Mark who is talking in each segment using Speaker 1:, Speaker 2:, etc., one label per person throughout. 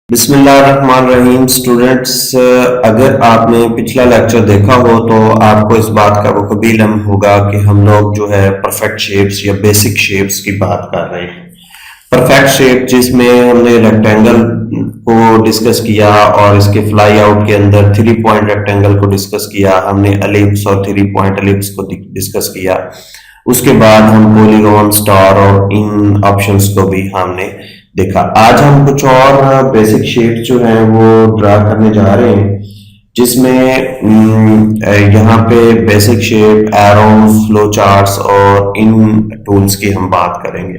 Speaker 1: बिस्मिल्लाहिर्रहमानिर्रहीम स्टूडेंट्स, अगर आपने पिछला लेक्चर देखा हो तो आपको इस बात का बखूबी इल्म होगा कि हम लोग जो है परफेक्ट शेप्स या बेसिक शेप्स की बात कर रहे हैं। परफेक्ट शेप जिसमें हमने रेक्टेंगल को डिस्कस किया और इसके फ्लाई आउट के अंदर 3 पॉइंट रेक्टेंगल को डिस्कस किया, हमने एलिप्स और 3 पॉइंट एलिप्स को डिस्कस किया। उसके बाद हम पॉलीगॉन, स्टार और इन ऑप्शंस को भी हमने देखा। आज हम कुछ और बेसिक शेप्स जो हैं वो ड्रा करने जा रहे हैं, जिसमें यहाँ पे basic shape, arrows, flow charts और इन टूल्स की हम बात करेंगे।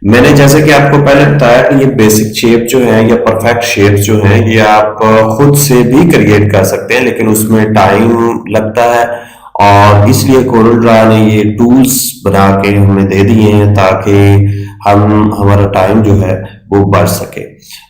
Speaker 1: मैंने जैसे कि आपको पहले बताया कि ये बेसिक शेप जो है या परफेक्ट शेप जो है ये आप खुद से भी क्रिएट कर सकते हैं, लेकिन उसमें टाइम लगता है और इसलिए कोरल ड्रा ने ये टूल्स बना के हमें दे दिए हैं ताकि हमारा टाइम जो है वो बढ़ सके।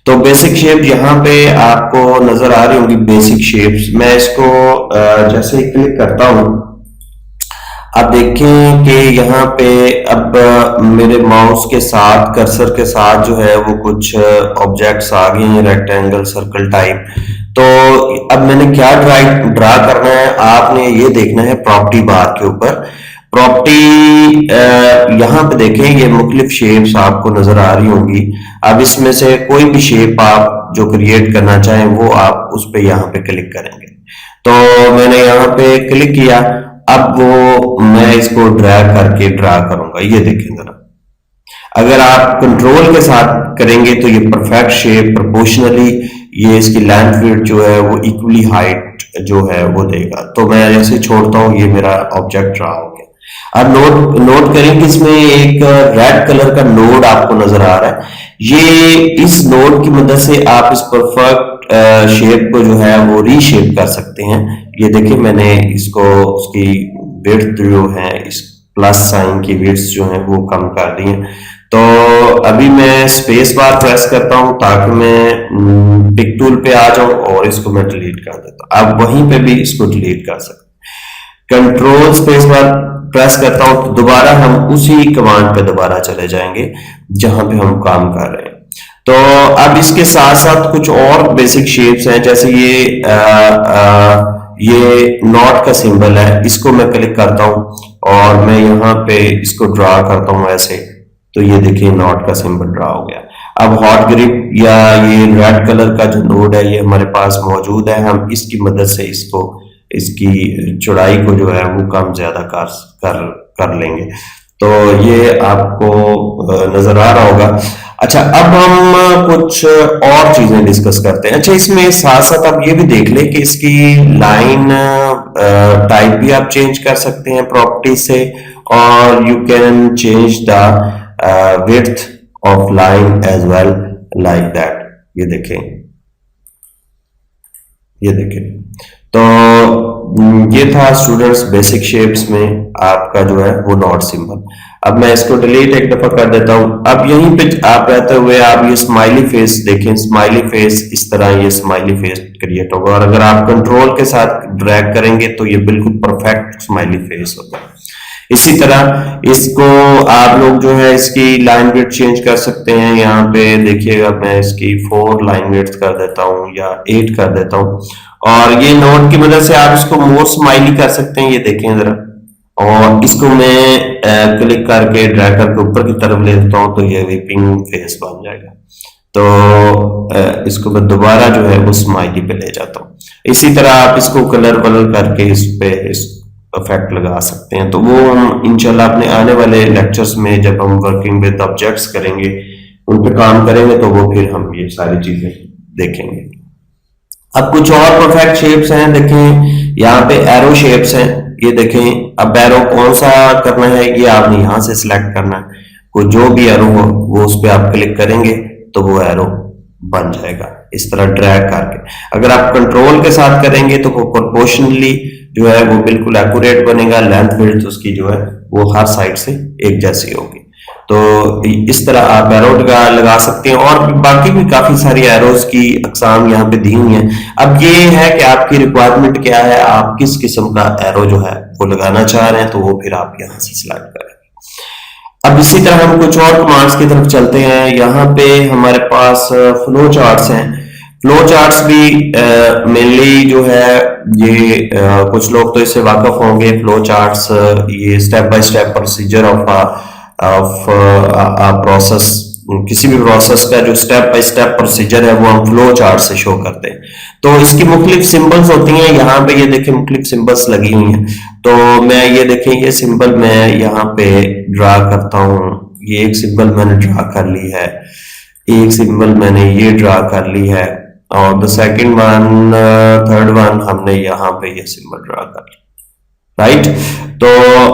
Speaker 1: तो बेसिक शेप यहाँ पे आपको नजर आ रही होंगी बेसिक शेप्स। मैं इसको जैसे ही क्लिक करता हूँ, अब देखें कि यहाँ पे अब मेरे माउस के साथ, कर्सर के साथ जो है वो कुछ ऑब्जेक्ट्स आ गए हैं, रेक्टेंगल, सर्कल टाइप। तो अब मैंने क्या ड्रा करना है, आपने ये देखना है प्रॉपर्टी बार के ऊपर। प्रॉपर्टी यहाँ पे देखें, ये मुख्तलिफ शेप्स आपको नजर आ रही होंगी। अब इसमें से कोई भी शेप आप जो क्रिएट करना चाहें वो आप उस पे यहाँ पे क्लिक करेंगे। तो मैंने यहाँ पे क्लिक किया, अब वो मैं इसको ड्रैग करके ड्रा करूंगा। ये देखें जरा, अगर आप कंट्रोल के साथ करेंगे तो ये परफेक्ट शेप प्रोपोर्शनली ये इसकी लेंथ विड्थ जो है वो इक्वली हाइट जो है वो देगा। तो मैं ऐसे छोड़ता हूँ, ये मेरा ऑब्जेक्ट ड्रा हो गया। अब नोट करें कि इसमें एक रेड कलर का नोड आपको नजर आ रहा है। ये इस नोड की मदद से आप इस परफेक्ट शेप को जो है वो रीशेप कर सकते हैं। ये देखिए, मैंने इसको उसकी विड्थ जो है, इस प्लस साइन की विड्थ जो है वो कम कर दी है। तो अभी मैं स्पेस बार प्रेस करता हूं ताकि मैं पिक टूल पे आ जाऊं और इसको मैं डिलीट कर देता हूं। अब वहीं पे भी इसको डिलीट कर सकते हैं। कंट्रोल स्पेस बार प्रेस करता हूं तो दोबारा हम उसी कमांड पे दोबारा चले जाएंगे जहां पे हम काम कर रहे हैं। तो अब इसके साथ साथ कुछ और बेसिक शेप्स हैं, जैसे ये नॉट का सिंबल है, इसको मैं क्लिक करता हूं और मैं यहाँ पे इसको ड्रा करता हूं ऐसे। तो ये देखिए, नॉट का सिंबल ड्रा हो गया। अब हॉट ग्रिप या ये रेड कलर का जो नोड है ये हमारे पास मौजूद है। हम इसकी मदद से इसको, इसकी चौड़ाई को जो है वो कम ज्यादा कर लेंगे। तो ये आपको नजर आ रहा होगा। अच्छा, अब हम कुछ और चीजें डिस्कस करते हैं। अच्छा, इसमें साथ साथ आप ये भी देख लें कि इसकी लाइन टाइप भी आप चेंज कर सकते हैं प्रॉपर्टी से, और you can change the width of line as well like that. ये देखें, ये देखें। तो ये था स्टूडेंट्स बेसिक शेप्स में आपका जो है वो नॉट सिंबल। अब मैं इसको डिलीट एक दफा कर देता हूं। अब यहीं पे आप रहते हुए आप ये स्माइली फेस देखें, स्माइली फेस, इस तरह ये स्माइली फेस क्रिएट होगा। और अगर आप कंट्रोल के साथ ड्रैग करेंगे तो ये बिल्कुल परफेक्ट स्माइली फेस होगा। इसी तरह इसको आप लोग जो है इसकी लाइन विड्थ चेंज कर सकते हैं। यहाँ पे देखिएगा, मैं इसकी 4 लाइन विड्थ कर देता हूँ या 8 कर देता हूँ, और ये नोट की मदद से आप इसको मोर स्माइली कर सकते हैं। ये देखें जरा, और इसको मैं क्लिक करके ड्रैग करके ऊपर की तरफ ले देता हूँ तो ये वीपिंग फेस बन जाएगा। तो इसको मैं दोबारा जो है वो स्माइली पे ले जाता हूँ। इसी तरह आप इसको कलर वलर करके इस पे इफेक्ट लगा सकते हैं। तो वो हम इंशाल्लाह अपने आने वाले लेक्चर्स में जब हम वर्किंग विद ऑब्जेक्ट्स करेंगे, उन पे काम करेंगे, तो वो फिर हम ये सारी चीजें देखेंगे। अब कुछ और परफेक्ट शेप्स हैं, देखें यहाँ पे एरो शेप्स हैं। ये देखें, अब एरो कौन सा करना है ये आपने यहाँ से सिलेक्ट करना है। कोई जो भी एरो हो वो उस पर आप क्लिक करेंगे तो वो एरो बन जाएगा इस तरह ड्रैग करके। अगर आप कंट्रोल के साथ करेंगे तो वो प्रोपोर्शनली जो है वो बिल्कुल एक्यूरेट बनेगा। लेंथ विड्थ उसकी जो है वो हर साइड से एक जैसी होगी। तो इस तरह आप एरो लगा सकते हैं, और बाकी भी काफी सारी एरोज की अकसाम यहाँ पे दी हुई हैं। अब ये है कि आपकी रिक्वायरमेंट क्या है, आप किस किस्म का एरो जो है वो लगाना चाह रहे हैं, तो वो फिर आप यहाँ से सिलेक्ट करें। अब इसी तरह हम कुछ और कमांड्स की तरफ चलते हैं। यहाँ पे हमारे पास फ्लो चार्ट्स हैं। फ्लो चार्ट्स भी मेनली जो है ये कुछ लोग तो इससे वाकिफ होंगे। फ्लो चार्ट्स ये step by step procedure of process, किसी भी प्रोसेस का जो स्टेप बाय स्टेप प्रोसीजर है वो हम फ्लो चार्ट से शो करते हैं। तो इसकी मुख्तलिफ सिंबल्स होती हैं, यहाँ पे ये देखें मुख्तलिफ सिंबल्स लगी हुई हैं। तो मैं ये देखें ये सिंबल मैं यहाँ पे ड्रा करता हूँ, ये एक सिंबल मैंने ड्रा कर ली है, एक सिंबल मैंने ये ड्रा कर ली है, और the second one third one हमने यहाँ पे ये सिंबल ड्रा कर लिया, राइट। तो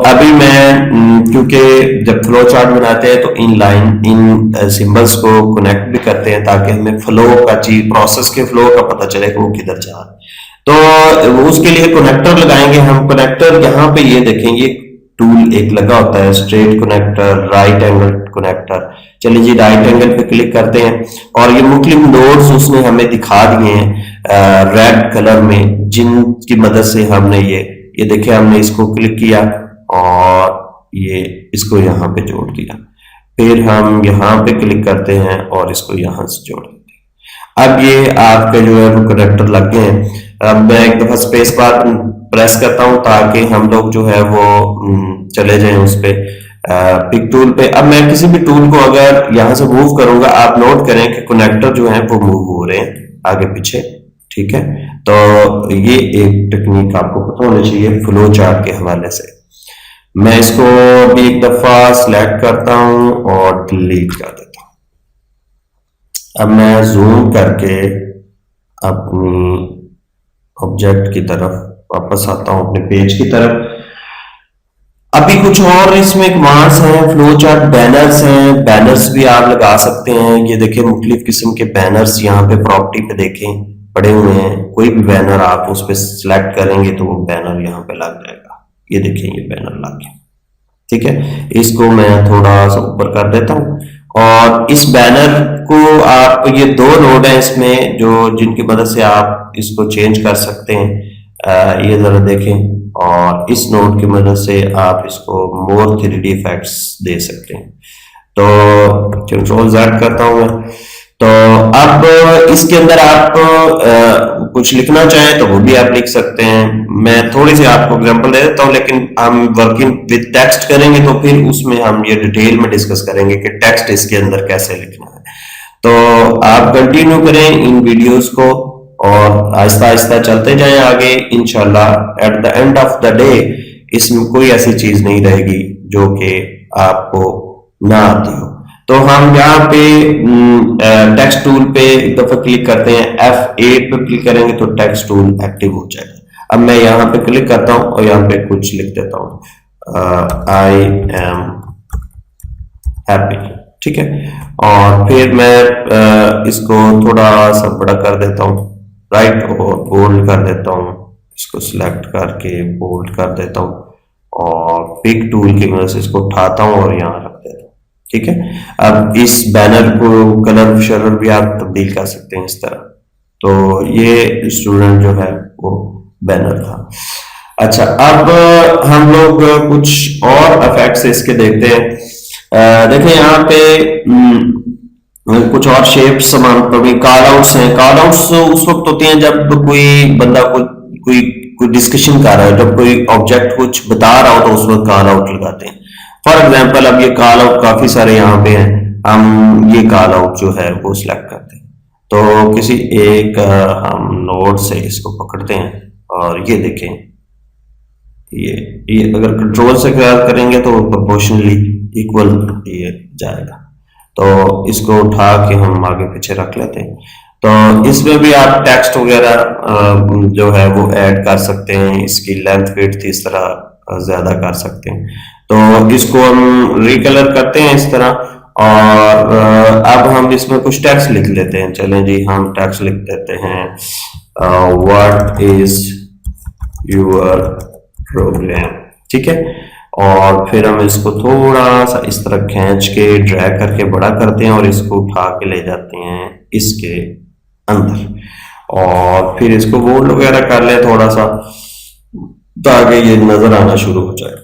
Speaker 1: अभी मैं क्योंकि जब फ्लो चार्ट बनाते हैं तो इन लाइन इन सिंबल्स को कनेक्ट भी करते हैं ताकि हमें फ्लो का चीज प्रोसेस के फ्लो का पता चले कि वो किधर जा रहा है। तो उसके लिए कनेक्टर लगाएंगे हम। कनेक्टर यहाँ पे ये देखेंगे टूल एक लगा होता है, straight connector, right angle connector. चलिए जी राइट एंगल पे क्लिक करते हैं और ये मुख्तलिफ नोड्स उसने हमें दिखा दिए हैं रेड कलर में, जिनकी मदद से हमने ये देखिए हमने इसको क्लिक किया और ये इसको यहाँ पे जोड़ दिया। फिर हम यहाँ पे क्लिक करते हैं और इसको यहाँ से जोड़ देते हैं। अब ये आपके जो है वो कनेक्टर लग गए हैं। अब मैं एक दफा स्पेस बार प्रेस करता हूं ताकि हम लोग जो है वो चले जाएं उस पे पिक टूल पे। अब मैं किसी भी टूल को अगर यहां से मूव करूंगा, आप नोट करें कि कनेक्टर जो है वो मूव हो रहे हैं आगे पीछे, ठीक है। तो ये एक टेक्निक आपको पता होनी चाहिए फ्लो चार्ट के हवाले से। मैं इसको भी एक दफा सिलेक्ट करता हूं और डिलीट कर देता हूं। अब मैं जूम करके अपनी ऑब्जेक्ट की तरफ वापस आता हूं, अपने पेज की तरफ। अभी कुछ और इसमें कमांड्स हैं, फ्लो चार्ट बैनर्स हैं, बैनर्स भी आप लगा सकते हैं। ये देखिए मुख्तलिफ किस्म के बैनर्स यहाँ पे प्रॉपर्टी पे देखें पड़े हुए हैं। कोई भी बैनर आप उस पर सिलेक्ट करेंगे तो वो बैनर यहाँ पे लग जाएगा। ये देखें ये बैनर लग गया, ठीक है। इसको मैं थोड़ा सा ऊपर कर देता हूँ और इस बैनर को आप, ये दो नोड हैं इसमें जो जिनकी मदद से आप इसको चेंज कर सकते हैं। ये जरा देखें, और इस नोड की मदद से आप इसको मोर 3D इफेक्ट्स दे सकते हैं। तो कंट्रोल Z करता हूं मैं। तो अब इसके अंदर आप कुछ लिखना चाहें तो वो भी आप लिख सकते हैं। मैं थोड़ी सी आपको एग्जांपल दे देता हूं, लेकिन हम वर्किंग विद टेक्स्ट करेंगे तो फिर उसमें हम ये डिटेल में डिस्कस करेंगे कि टेक्स्ट इसके अंदर कैसे लिखना है। तो आप कंटिन्यू करें इन वीडियोस को और आहिस्ता आहिस्ता चलते जाएं आगे। इंशाल्लाह at the end of the day इसमें कोई ऐसी चीज नहीं रहेगी जो कि आपको ना आती हो। तो हम यहाँ पे टेक्स्ट टूल पे एक दफा क्लिक करते हैं, F8 पे क्लिक करेंगे तो टेक्स्ट टूल एक्टिव हो जाएगा। अब मैं यहाँ पे क्लिक करता हूँ और यहाँ पे कुछ लिख देता हूँ, आई एम हैप्पी, ठीक है। और फिर मैं इसको थोड़ा सा बड़ा कर देता हूँ, राइट, और बोल्ड कर देता हूँ। इसको सिलेक्ट करके बोल्ड कर देता हूँ और पिक टूल की मदद से इसको उठाता हूँ और यहाँ रख देता हूँ, ठीक है। अब इस बैनर को कलर शलर भी आप तब्दील कर सकते हैं इस तरह। तो ये स्टूडेंट जो है वो बैनर था। अच्छा, अब हम लोग कुछ और इफेक्ट्स इसके देखते हैं। देखें यहाँ पे कुछ और शेप्स कॉल आउट्स हैं। कॉल आउट्स उस वक्त होती हैं जब कोई बंदा कोई डिस्कशन कर रहा है, जब कोई ऑब्जेक्ट कुछ बता रहा हो तो उस वक्त कॉल आउट लगाते हैं। फॉर एग्जाम्पल अब ये कॉल आउट काफी सारे यहाँ पे हैं, हम ये कॉल आउट जो है वो सिलेक्ट करते हैं। तो किसी एक हम नोड से इसको पकड़ते हैं और ये देखें, ये अगर कंट्रोल से करेंगे तो प्रोपोर्शनली इक्वल ये जाएगा। तो इसको उठा के हम आगे पीछे रख लेते हैं। तो इसमें भी आप टेक्स्ट वगैरह जो है वो ऐड कर सकते हैं, इसकी लेंथ विड्थ इस तरह ज्यादा कर सकते हैं। तो इसको हम रिकलर करते हैं इस तरह, और अब हम इसमें कुछ टेक्स्ट लिख लेते हैं। चलें जी, हम टेक्स्ट लिख देते हैं, व्हाट इज योर प्रॉब्लम, ठीक है। और फिर हम इसको थोड़ा सा इस तरह खींच के ड्रैग करके बड़ा करते हैं और इसको उठा के ले जाते हैं इसके अंदर, और फिर इसको बोल्ड वगैरह कर ले थोड़ा सा ताकि ये नजर आना शुरू हो जाए।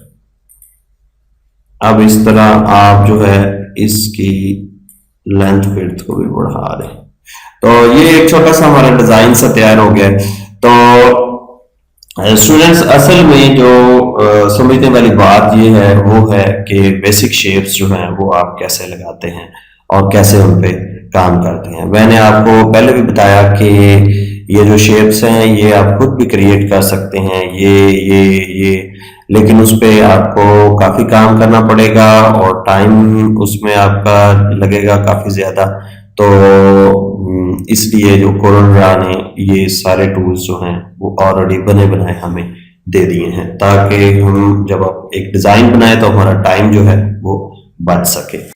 Speaker 1: अब इस तरह आप जो है इसकी लेंथ विड्थ को भी बढ़ा दें। तो ये एक छोटा सा हमारा डिजाइन सा तैयार हो गया है। तो स्टूडेंट्स असल में जो समझने वाली बात ये है वो है कि बेसिक शेप्स जो हैं वो आप कैसे लगाते हैं और कैसे उन पे काम करते हैं। मैंने आपको पहले भी बताया कि ये जो शेप्स हैं ये आप खुद भी क्रिएट कर सकते हैं, ये लेकिन उस पे आपको काफी काम करना पड़ेगा और टाइम उसमें आपका लगेगा काफी ज्यादा। तो इसलिए जो कोरोना ने ये सारे टूल्स जो हैं वो ऑलरेडी बने बनाए हमें दे दिए हैं, ताकि हम जब आप एक डिजाइन बनाए तो हमारा टाइम जो है वो बच सके।